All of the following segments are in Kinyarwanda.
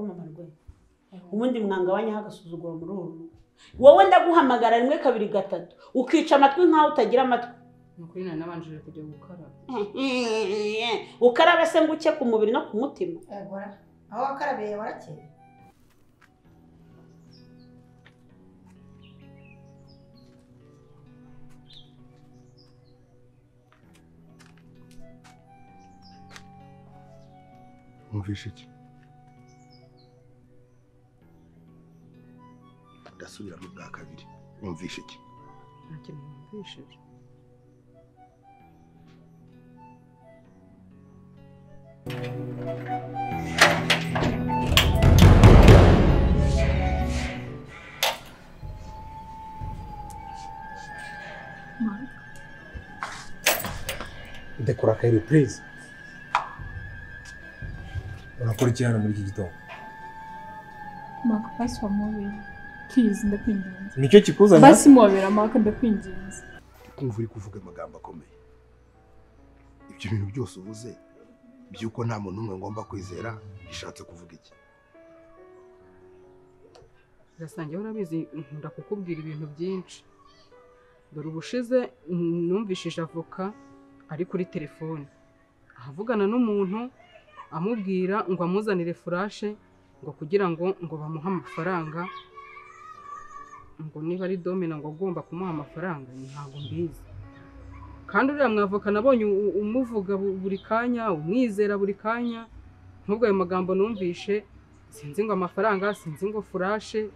mama rwe ubundi mwangabanya hagasuzugura muri uru wowe ndaguhamagara rimwe kabiri gatatu ukica amatwi nkaho utagira amatwi nukuri nabanje kujya gukaraba ukarabe se nguke ku mubiri no ku mutima aho wakarabiye warakeye Umvishe iki? Ndasubira mu bwa kabiri. Umvishe iki? Ntakintu numvishe. Ndekora kairi please. Unakora iki hano muri iki gitondo? Maka basi wamubera. Please ndakwinginze. Nicyo kikuzanye? Basi mubera maka ndakwinginze. Kumva uri kuvuga amagambo akomeye. Ibyo bintu byose uvuze byuko nta muntu umwe ngomba kwizera bishatse kuvuga iki? Gasange urabizi nkunda kukubwira ibintu byinshi. Dore ubushize numvishije avoka ari kuri telefone. Ahavugana n'umuntu amubwira ngo amuzanire furashe ngo kugira ngo bamuhe amafaranga ngo niba ari domina ngo agomba kumuha amafaranga ntabwo mbizi kandi uriya mwavoka nabonye umuvuga buri kanya umwizera buri kanya nk'ubwo ayo magambo numvishe sinzi ngo amafaranga sinzi ngo furashe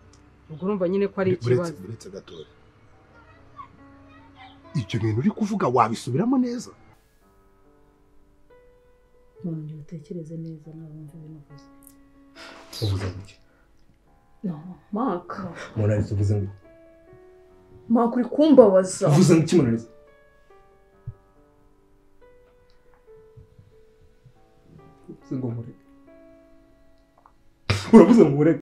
ubwo urumva nyine ko ari ikibazo uretse gatoya ibyo bintu uri kuvuga wabisubiramo neza none utekereze neza nabumva ibintu uvuze uvuze iki? No, Maka. Monalisa uvuze ngo Maka uri kumbabaza. uvuze ngo iki Monalisa? Uvuze ngo mureke. Uravuze ngo mureke.